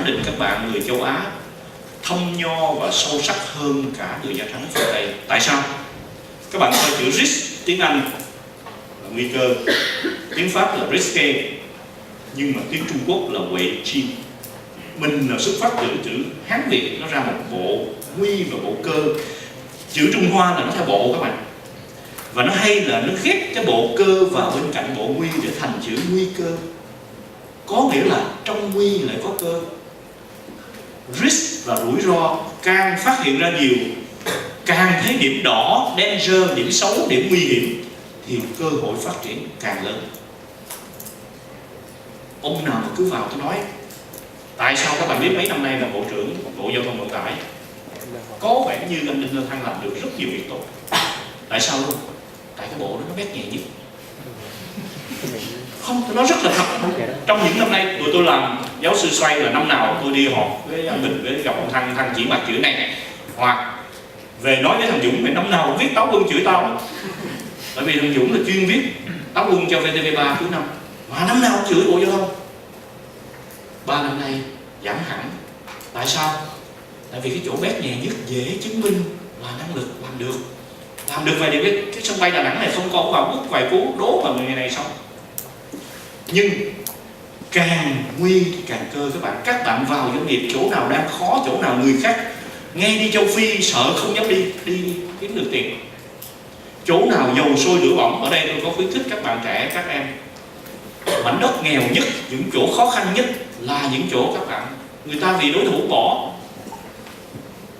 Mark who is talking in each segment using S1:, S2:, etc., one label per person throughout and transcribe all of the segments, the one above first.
S1: khẳng định các bạn người châu Á thâm nho và sâu sắc hơn cả người da trắng phương Tây. Tại sao? Các bạn coi chữ risk tiếng Anh là nguy cơ, tiếng Pháp là risque, nhưng mà tiếng Trung Quốc là huệ chi. Mình là xuất phát từ chữ Hán Việt, nó ra một bộ nguy và bộ cơ. Chữ Trung Hoa là nó theo bộ các bạn. Và nó hay là nó ghép cái bộ cơ vào bên cạnh bộ nguy để thành chữ nguy cơ. Có nghĩa là trong nguy lại có cơ. Risk là rủi ro, càng phát hiện ra nhiều, càng thấy điểm đỏ, danger, điểm xấu, điểm nguy hiểm, thì cơ hội phát triển càng lớn. Ông nào mà cứ vào tôi nói, tại sao các bạn biết mấy năm nay là Bộ trưởng Bộ Giao thông Vận tải có vẻ như anh Đinh La Thăng làm được rất nhiều việc tốt. Tại sao luôn? Tại cái bộ đó nó bét nhẹ nhất. Không, tôi nói rất là thật. Trong những năm nay tụi tôi làm giáo sư xoay là năm nào tôi đi họp với anh Bình, với gặp ông Thăng chỉ mặt chữ này, hoặc về nói với thằng Dũng, mày năm nào cũng viết Táo Quân chửi tao. Tại vì thằng Dũng là chuyên viết Táo Quân cho VTV3 cuối năm, mà năm nào cũng chửi Bộ Giao thông. 3 năm nay giảm hẳn. Tại sao? Tại vì cái chỗ bét nhẹ nhất dễ chứng minh là năng lực làm được vài điều. Cái sân bay Đà Nẵng này không có vào bút vài cú đố mà người này xong. Nhưng càng nguy thì càng cơ các bạn. Các bạn vào doanh nghiệp, chỗ nào đang khó, chỗ nào người khác nghe đi châu Phi sợ không dám đi kiếm được tiền. Chỗ nào dầu sôi lửa bỏng, ở đây tôi có khuyến khích các bạn trẻ, các em. Mảnh đất nghèo nhất, những chỗ khó khăn nhất là những chỗ các bạn người ta vì đối thủ bỏ.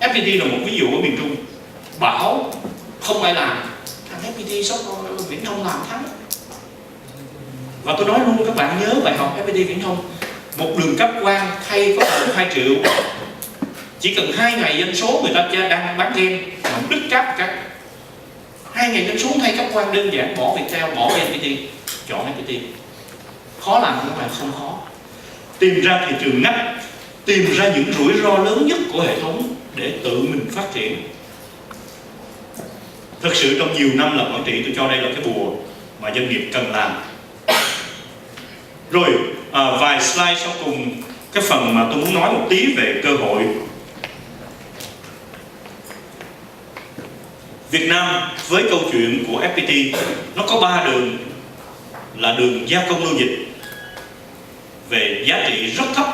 S1: FPT là một ví dụ ở miền Trung, bảo không ai làm, thằng FPT sắp Viễn Thông làm thắng. Và tôi nói luôn các bạn nhớ bài học FPT Viễn Thông, một đường cấp quan thay có 2 triệu, chỉ cần 2 ngày dân số người ta đang bán game mà đứt cáp các 2 ngày dân số thay cấp quan đơn giản, bỏ Viettel, bỏ FPT, chọn FPT. Khó làm không các bạn? Không khó. Tìm ra thị trường ngách, tìm ra những rủi ro lớn nhất của hệ thống để tự mình phát triển. Thực sự trong nhiều năm làm quản trị, tôi cho đây là cái bùa mà doanh nghiệp cần làm. Rồi vài slide sau cùng, cái phần mà tôi muốn nói một tí về cơ hội. Việt Nam với câu chuyện của FPT, nó có 3 đường, là đường gia công lưu dịch về giá trị rất thấp.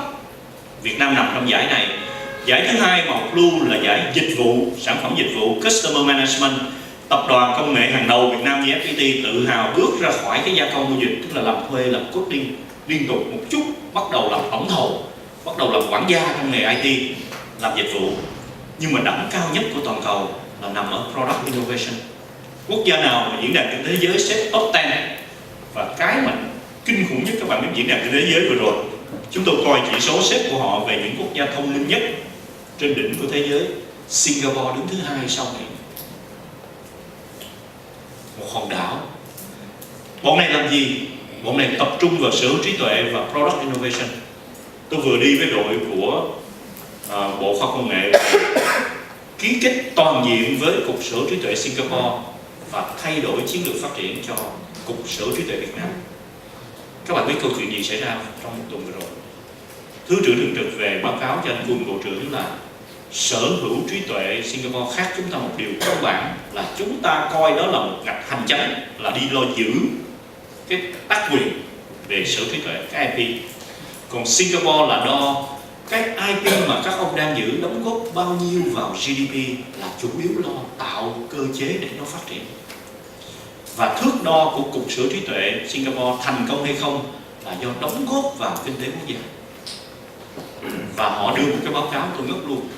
S1: Việt Nam nằm trong giải này. Giải thứ hai màu blue là giải dịch vụ, sản phẩm dịch vụ, Customer Management. Tập đoàn công nghệ hàng đầu Việt Nam như FPT tự hào bước ra khỏi cái gia công lưu dịch, tức là làm thuê, làm coding liên tục một chút, bắt đầu làm tổng thầu, bắt đầu làm quản gia trong nghề IT, làm dịch vụ. Nhưng mà đẳng cao nhất của toàn cầu là nằm ở Product Innovation. Quốc gia nào mà diễn đàn kinh tế thế giới xếp top 10, và cái mà kinh khủng nhất các bạn biết diễn đàn kinh tế thế giới vừa rồi, chúng tôi coi chỉ số xếp của họ về những quốc gia thông minh nhất trên đỉnh của thế giới, Singapore đứng thứ 2 sau Mỹ. Một hòn đảo. Bọn này làm gì? Bọn này tập trung vào sở hữu trí tuệ và Product Innovation. Tôi vừa đi với đội của Bộ Khoa học Công nghệ ký kết toàn diện với Cục Sở hữu trí tuệ Singapore và thay đổi chiến lược phát triển cho Cục Sở hữu trí tuệ Việt Nam. Các bạn biết câu chuyện gì xảy ra trong một tuần vừa rồi? Thứ trưởng thường trực về báo cáo cho anh Quân Bộ trưởng là sở hữu trí tuệ Singapore khác chúng ta một điều cơ bản là chúng ta coi đó là một ngạch hành chánh, là đi lo giữ cái tác quyền về sở hữu trí tuệ, cái IP. Còn Singapore là đo cái IP mà các ông đang giữ đóng góp bao nhiêu vào GDP, là chủ yếu lo tạo cơ chế để nó phát triển. Và thước đo của Cục Sở hữu trí tuệ Singapore thành công hay không là do đóng góp vào kinh tế quốc gia. Và họ đưa một cái báo cáo tôi ngất luôn.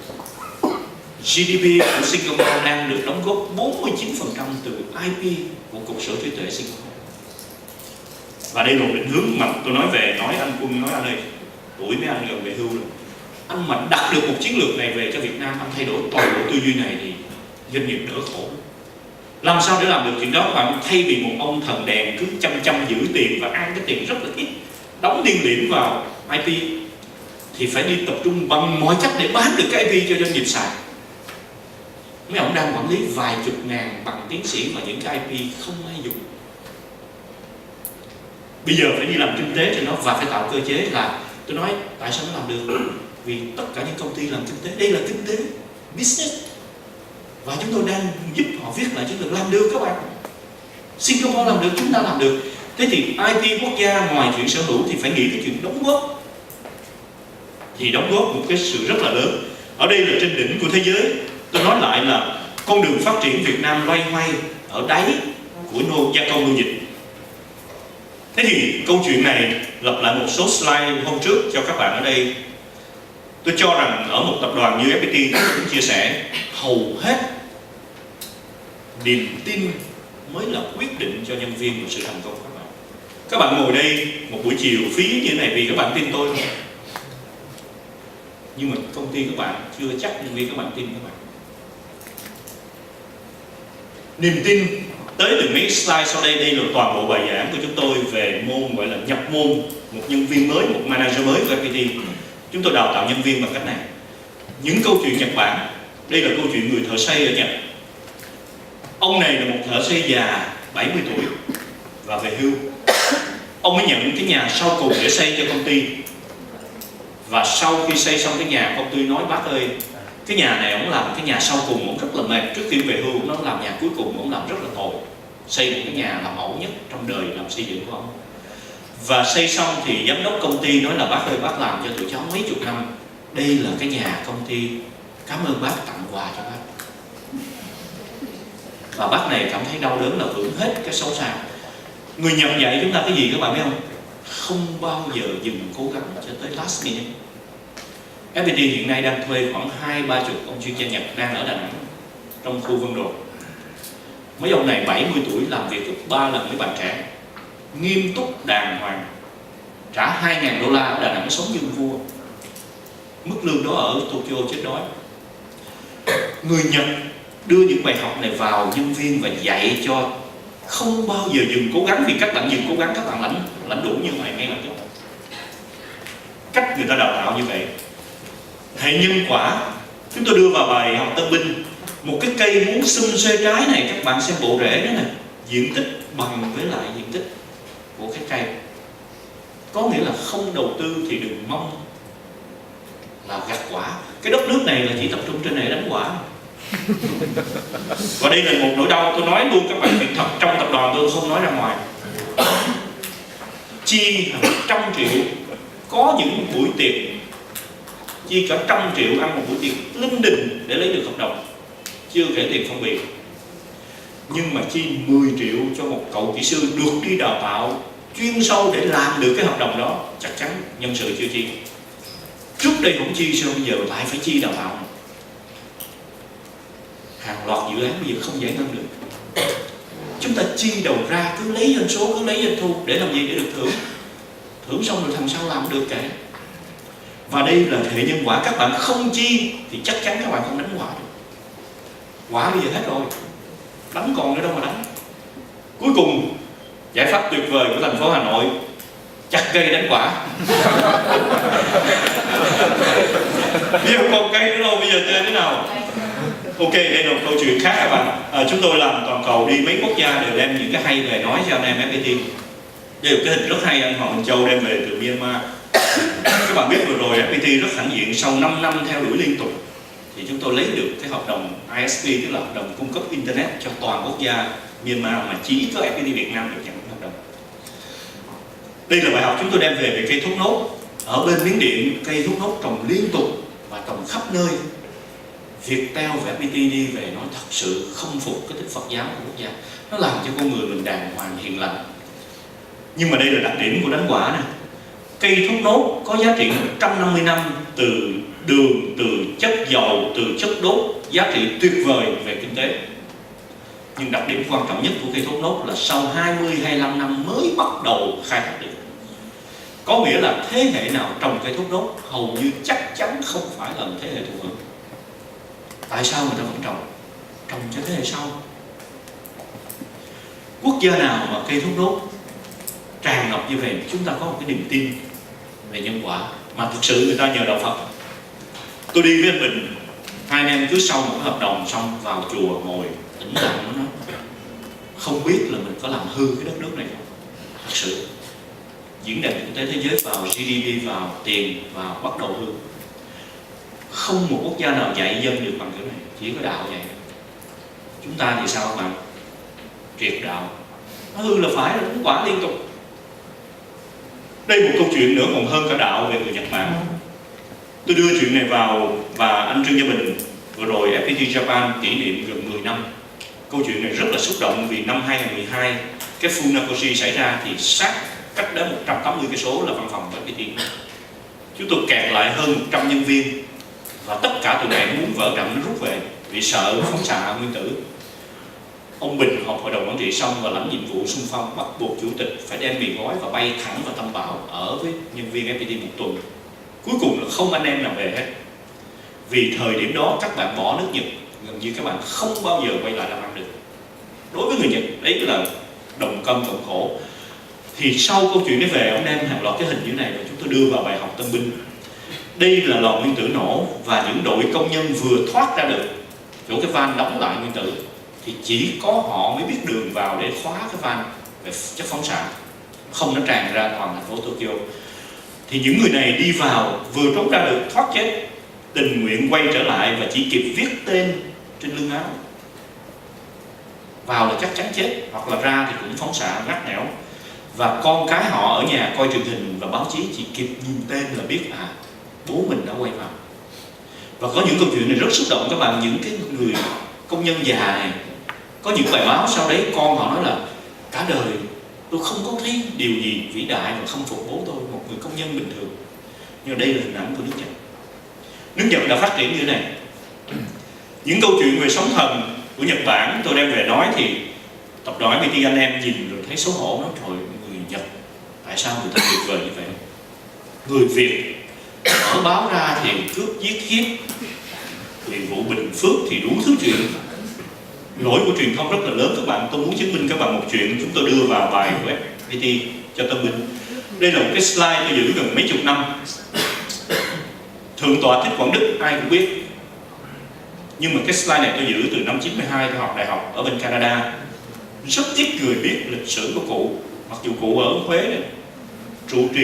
S1: GDP của Singapore đang được đóng góp 49% từ IP của Cục Sở hữu trí tuệ Singapore. Và đây là một định hướng mà tôi nói anh Quân nói anh ơi, tuổi mấy anh gần về hưu rồi. Anh mà đặt được một chiến lược này về cho Việt Nam, anh thay đổi toàn bộ tư duy này thì doanh nghiệp đỡ khổ. Làm sao để làm được chuyện đó các bạn? Thay vì một ông thần đèn cứ chăm giữ tiền và ăn cái tiền rất là ít, đóng tiền điểm vào IP, thì phải đi tập trung bằng mọi cách để bán được cái IP cho doanh nghiệp xài. Mấy ông đang quản lý vài chục ngàn bằng tiến sĩ mà những cái IP không ai dùng. Bây giờ phải đi làm kinh tế cho nó và phải tạo cơ chế là Tôi nói tại sao nó làm được? Vì tất cả những công ty làm kinh tế, đây là kinh tế, business, và chúng tôi đang giúp họ viết lại chiến lược. Làm được các bạn. Singapore làm được, chúng ta làm được. Thế thì IP quốc gia ngoài chuyện sở hữu thì phải nghĩ cái chuyện đóng góp. Thì đóng góp một cái sự rất là lớn. Ở đây là trên đỉnh của thế giới. Tôi nói lại là con đường phát triển Việt Nam loay hoay ở đáy của gia công nô dịch. Thế thì câu chuyện này lặp lại một số slide hôm trước cho các bạn ở đây. Tôi cho rằng ở một tập đoàn như FPT, tôi cũng chia sẻ, hầu hết niềm tin mới là quyết định cho nhân viên và sự thành công của các bạn. Các bạn ngồi đây một buổi chiều phí như thế này vì các bạn tin tôi thôi. Nhưng mà công ty các bạn chưa chắc nhân viên các bạn tin các bạn. Niềm tin tới từ mấy slide sau đây. Đây là toàn bộ bài giảng của chúng tôi về môn gọi là nhập môn một nhân viên mới, một manager mới của FPT. Chúng tôi đào tạo nhân viên bằng cách này. Những câu chuyện Nhật Bản. Đây là câu chuyện người thợ xây ở Nhật. Ông này là một thợ xây già 70 tuổi và về hưu. Ông mới nhận cái nhà sau cùng để xây cho công ty. Và sau khi xây xong cái nhà, công ty nói bác ơi, cái nhà này ông làm cái nhà sau cùng, ông rất là mệt. Trước khi về hưu, nó làm nhà cuối cùng, ông làm rất là tồi. Xây một cái nhà là mẫu nhất trong đời làm xây dựng của ông. Và xây xong thì giám đốc công ty nói là bác ơi, bác làm cho tụi cháu mấy chục năm. Đây là cái nhà công ty, cảm ơn bác, tặng quà cho bác. Và bác này cảm thấy đau đớn là hưởng hết cái xấu xa. Người Nhật dạy chúng ta cái gì các bạn biết không? Không bao giờ dừng cố gắng cho tới last minute. FPT hiện nay đang thuê khoảng 20-30 ông chuyên gia Nhật đang ở Đà Nẵng, trong khu Vân Đồn. Mấy ông này 70 tuổi làm việc gấp 3 lần mấy bạn trẻ, nghiêm túc đàng hoàng, trả 2.000 đô la ở Đà Nẵng sống như vua. Mức lương đó ở Tokyo chết đói. Người Nhật đưa những bài học này vào nhân viên và dạy cho không bao giờ dừng cố gắng. Vì các bạn dừng cố gắng, các bạn lãnh đủ như vậy ngay lập tức. Cách người ta đào tạo như vậy. Hệ nhân quả, chúng tôi đưa vào bài học Tân Binh. Một cái cây muốn xum xuê trái này, các bạn xem bộ rễ đó nè, diện tích bằng với lại diện tích của cái cây. Có nghĩa là không đầu tư thì đừng mong là gặt quả. Cái đất nước này là chỉ tập trung trên này đánh quả. Và đây là một nỗi đau, tôi nói luôn các bạn, việc thật trong tập đoàn tôi không nói ra ngoài. Chi hàng 100 triệu, có những buổi tiệc chi cả 100 triệu ăn một buổi tiệc linh đình để lấy được hợp đồng, chưa kể tiền phong bì. Nhưng mà chi 10 triệu cho một cậu kỹ sư được đi đào tạo chuyên sâu để làm được cái hợp đồng đó, chắc chắn nhân sự chưa chi. Trước đây cũng chi, sao bây giờ lại phải chi đào tạo? Hàng loạt dự án bây giờ không giải ngân được. Chúng ta chi đầu ra cứ lấy doanh số, cứ lấy doanh thu để làm gì? Để được thưởng. Thưởng xong rồi thằng sau làm được kệ. Và đây là hệ nhân quả. Các bạn không chi thì chắc chắn các bạn không đánh quả được. Quả bây giờ hết rồi, đánh còn nữa đâu mà đánh. Cuối cùng giải pháp tuyệt vời của thành phố Hà Nội: chặt cây đánh quả. Bây giờ không còn cây nữa đâu, bây giờ chơi thế nào? Ok, đây là một câu chuyện khác các bạn. Chúng tôi làm toàn cầu, đi mấy quốc gia đều đem những cái hay về nói cho anh em FPT. Đây là cái hình rất hay anh Hoàng Minh Châu đem về từ Myanmar. Các bạn biết vừa rồi FPT rất hãnh diện, sau 5 năm theo đuổi liên tục thì chúng tôi lấy được cái hợp đồng ISP, tức là hợp đồng cung cấp Internet cho toàn quốc gia Myanmar mà chỉ có FPT Việt Nam được nhận hợp đồng. Đây là bài học chúng tôi đem về cây thốt nốt. Ở bên Miến Điện, cây thốt nốt trồng liên tục và trồng khắp nơi. Viettel và FPT đi về nói thật sự không phục cái tích Phật giáo của quốc gia. Nó làm cho con người mình đàng hoàng hiền lành. Nhưng mà đây là đặc điểm của đánh quả nè. Cây thốt nốt có giá trị 150 năm, từ đường, từ chất dầu, từ chất đốt, giá trị tuyệt vời về kinh tế. Nhưng đặc điểm quan trọng nhất của cây thốt nốt là sau 20-25 năm mới bắt đầu khai thác được. Có nghĩa là thế hệ nào trồng cây thốt nốt hầu như chắc chắn không phải là một thế hệ thụ hưởng. Tại sao người ta vẫn trồng? Trồng cho thế hệ sau. Quốc gia nào mà cây thốt nốt tràn ngập như vậy, chúng ta có một cái niềm tin về nhân quả mà thực sự người ta nhờ đạo Phật. Tôi đi với anh Bình, hai anh em cứ sau một cái hợp đồng xong vào chùa ngồi tĩnh lặng nó nói không biết là mình có làm hư cái đất nước này không. Thật sự diễn đàn kinh tế thế giới vào, GDP vào, tiền vào, bắt đầu hư. Không một quốc gia nào dạy dân được bằng kiểu này, chỉ có đạo dạy. Chúng ta thì sao các bạn? Triệt đạo. Nó hư là phải, nó quả liên tục. Đây một câu chuyện nữa còn hơn cả đạo về người Nhật Bản. Tôi đưa chuyện này vào và anh Trương Gia Bình vừa rồi FPT Japan kỷ niệm gần 10 năm. Câu chuyện này rất là xúc động vì năm 2012 cái Funakoshi xảy ra thì sát cách đó 180 cây số là văn phòng của FPT. Chúng tôi kẹt lại hơn 100 nhân viên và tất cả tụi bạn muốn vỡ trận nó rút về vì sợ phóng xạ nguyên tử. Ông Bình họp hội đồng quản trị xong và lãnh nhiệm vụ xung phong bắt buộc chủ tịch phải đem mì gói và bay thẳng vào Tâm Bảo ở với nhân viên FPT một tuần. Cuối cùng là không anh em nào về hết. Vì thời điểm đó các bạn bỏ nước Nhật, gần như các bạn không bao giờ quay lại làm ăn được. Đối với người Nhật, đấy là đồng cam cộng khổ. Thì sau câu chuyện đấy về, ông đem hàng loạt cái hình như này và chúng tôi đưa vào bài học tân binh. Đây là lò nguyên tử nổ và những đội công nhân vừa thoát ra được chỗ cái van đóng lại nguyên tử thì chỉ có họ mới biết đường vào để khóa cái van về chất phóng xạ, không nó tràn ra toàn thành phố Tokyo. Thì những người này đi vào vừa trốn ra được thoát chết, tình nguyện quay trở lại và chỉ kịp viết tên trên lưng áo. Vào là chắc chắn chết, hoặc là ra thì cũng phóng xạ ngắt nẻo. Và con cái họ ở nhà coi truyền hình và báo chí chỉ kịp nhìn tên là biết bố mình đã quay vào. Và có những câu chuyện này rất xúc động các bạn. Những cái người công nhân già này, có những bài báo sau đấy con họ nói là cả đời tôi không có thấy điều gì vĩ đại mà khâm phục bố tôi, một người công nhân bình thường. Nhưng đây là hình ảnh của nước Nhật. Nước Nhật đã phát triển như thế này. Những câu chuyện về sóng thần của Nhật Bản tôi đem về nói thì tập đoàn FPT anh em nhìn rồi thấy xấu hổ, nói trời, người Nhật tại sao người ta tuyệt vời như vậy? Người Việt mở báo ra thì cướp giết hiếp, thì vụ Bình Phước thì đủ thứ chuyện. Lỗi của truyền thông rất là lớn các bạn. Tôi muốn chứng minh các bạn một chuyện chúng tôi đưa vào bài của FPT cho Tân Bình. Đây là một cái slide tôi giữ gần mấy chục năm. Thượng tọa Thích Quảng Đức ai cũng biết, nhưng mà cái slide này tôi giữ từ năm 92 tôi học đại học ở bên Canada. Rất ít người biết lịch sử của cụ, mặc dù cụ ở Huế này trụ trì